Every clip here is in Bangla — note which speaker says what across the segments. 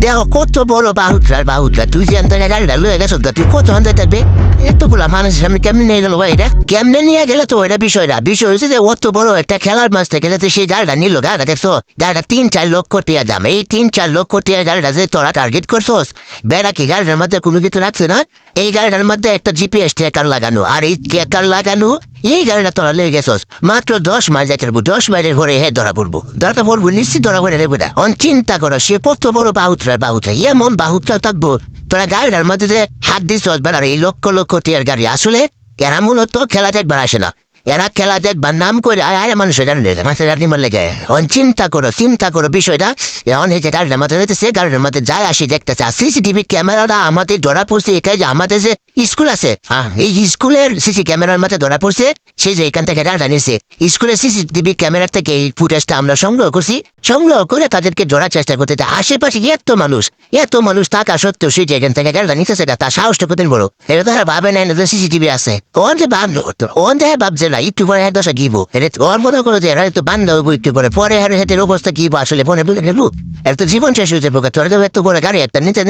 Speaker 1: দেখো কত বড় বাহুটা তুই যে আনতে গাড়িটা লয়ে গেছো তুই কত আনতে থাকবে এতগুলা মানুষের সামনে কেমনে নিয়ে গেল এটা কেমনে নিয়ে গেলে তো এটা বিষয় হচ্ছে যে অত বড় একটা খেলার মাছ থেকে যাতে সেই গাড়িটা নিল গাড়িটা দেখছো গাড়িটা 3-4 লক্ষ টাকা দাম এই 3-4 লক্ষ টাকা গাড়িটা যে তোরা টার্গেট করছোস বেড়া কি গাড়িটার মধ্যে কোনো কিছু রাখছে না এই গাড়িটার মধ্যে একটা জিপিএস ট্র্যাকার লাগানো আর এই ট্র্যাকার লাগানো এই গাড়িটা তোরা লেগে গেছোস মাত্র 10 মাইল যাইতে পারবো 10 মাইলের ঘরে ধরা পড়বো নিশ্চিত ধরা পড়ে নেবো না চিন্তা করো সে কত বড় বাহুটা এমন বাহুটা থাকবো তোরা গাড়িটার মধ্যে যে হাত দিস বেড়ার এই লক্ষ লক্ষ টিয়ার গাড়ি আসলে এরা মূলত খেলা দেখবার আসে না এরা খেলা দেখবার নাম করে আয় মানুষের লেগে চিন্তা করো বিষয়টা এখন এই যে গাড়ির মধ্যে সে গাড়ির মধ্যে যায় আসি দেখতেছে আর সিসিটিভি ক্যামেরাটা আমাদের ধরা পড়ছে এটাই যে আমাদের যে স্কুল আছে হ্যাঁ এই স্কুলের সিসি ক্যামেরার মধ্যে ধরা পড়ছে সে যে এখান থেকে গাড়িটা নিয়েছে স্কুলের সিসিটিভি ক্যামেরার থেকে এই ফুটেজটা আমরা সংগ্রহ করে তাদেরকে ধরার চেষ্টা করতে আশেপাশে এত মানুষ থাকা সত্ত্বেও সে যে এখান থেকে গাড়িটা নিতেছে তার সাহসটা কতদিন বড় এটা তারা ভাবে না যে সিসিটিভি আছে ওন যে ভাবলো ওন যে ভাবছে না একটু পরে এক দশা গিবো এটা ওর মনে করো যে এরা একটু বান্ধব একটু পরে আর হেঁটের অবস্থা গিবো আসলে মনে বুঝে নেবো এত জীবন শেষ হয়েছে পোকা তোরা তো এত বড় গাড়ি একটা নিতে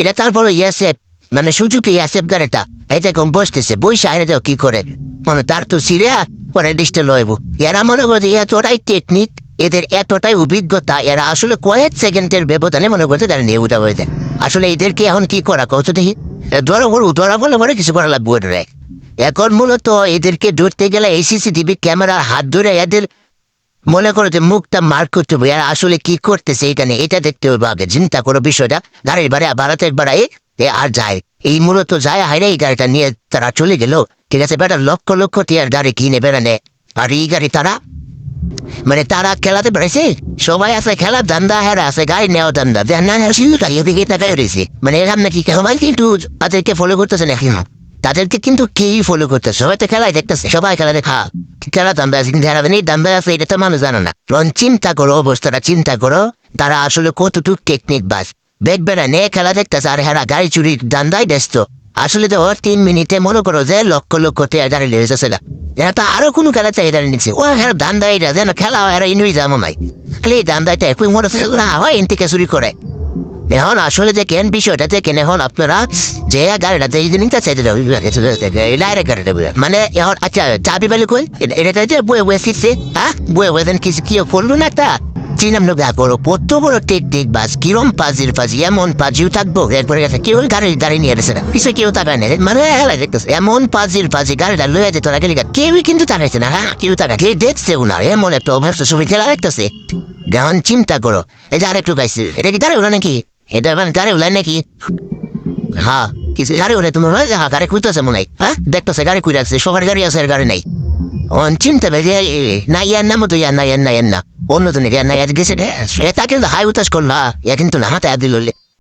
Speaker 1: এটা তারপরে ইয়াসে মানে সুযোগী আছে গাড়িটা এটা কম বসতেছে বইসা আইনে যাও কি করে মানে তার তো সিরিয়া পরে ডিস্টে লইব এরা মনে করছে এতটাই টেকনিক এদের এতটাই অভিজ্ঞতা এরা আসলে কয়েক সেকেন্ডের ব্যবধানে মনে করছে তারা নিয়ে উঠা হয়েছে আসলে এদেরকে এখন কি করা কত দেখি ধরা বলে কিছু করা লাগবে রে এখন মূলত এদেরকে ধরতে গেলে এই সিসিটিভি ক্যামেরার হাত ধরে এদের মনে করো যে মুখটা মার্ক করতে হবে আর আসলে কি করতেছে এখানে এটা দেখতে হবে আগে চিন্তা করো বিষয়টা গাড়ির বাড়াতে বাড়াই আর যায় এই মূলত যায় হাইরে এই গাড়িটা নিয়ে তারা চলে গেল ঠিক আছে বেটা লক্ষ লক্ষ টিয়ার গাড়ি কিনে বেড়ানে আর এই গাড়ি মানে তারা খেলাতে বেড়েছে সবাই আছে খেলার ধান্দা হেরা আছে গাড়ি নেওয়া ধান্দা রয়েছে মানে এরকম নাকি সবাই কিন্তু তাদেরকে ফলো করতেছে নাকি তাদেরকে কিন্তু কেউই ফলো করতেছে সবাই তো খেলায় দেখতেছে সবাই খেলা দেখা খেলা দান্দা আছে কিন্তু দান্দা আছে এটা তো মানুষ জানে না চিন্তা করো অবস্থাটা চিন্তা করো তারা আসলে কতটুকু টেকনিক বাস দেখবে না নে খেলা দেখতেছে আর হেরা গাড়ি চুরি দান্দাই ব্যস্ত আসলে তো ওর 3 মিনিটে মনে করো যে লক্ষ লক্ষ টাকা দাঁড়িয়ে লেগেছে এরা তো আরো কোনো খেলা চাই দাঁড়িয়ে নিচ্ছে ও হ্যাঁ দান্দাই যেন খেলা এরা ইনুই যাবো নাই খালি এই দান্দাইটা একই মনে হয় এন থেকে চুরি করে এখন আসলে যে কেন বিষয়টা দেখেন এখন আপনারা যে গাড়িটা যে নিতে চাইতে মানে এখন আচ্ছা চাবি বেলে কই এটা যে বয়ে ফিরছে হ্যাঁ বয়ে দেন কিছু কি করলো না একটা চিনাম লোক করো কত বড় টেকনিক বাস কিরম পাজি এমন পাজিও থাকবো এরপরে কেউ গাড়ি নিয়ে এসেছে না পিছিয়ে কেউ তাকায় না মানে দেখতেছে এমন পাজি গাড়িটা লয়ে যেত না গেলে কেউই কিন্তু তাকাইছে না হ্যাঁ কেউ তাকায় দেখছে না এমন একটা অভ্যস্ত ছবি খেলা দেখতেছে এখন চিন্তা করো এই যে আরেকটু গাইছে এটা কি গাড়ি ওলা নাকি এটা মানে গাড়ি ওলাই নাকি হ্যাঁ কিছু গাড়ি ওলাই তোমার হ্যাঁ গাড়ি খুঁজতেছে মনে হয় হ্যাঁ দেখতেছে গাড়ি খুঁজে আসছে সবার গাড়ি আছে গাড়ি নেই চিন্তা না ইয়ার নামও তো ইয়ার না অন্য তো নাকি গেছে এটা কিন্তু হাই উতাস করলা কিন্তু না হাতে দিল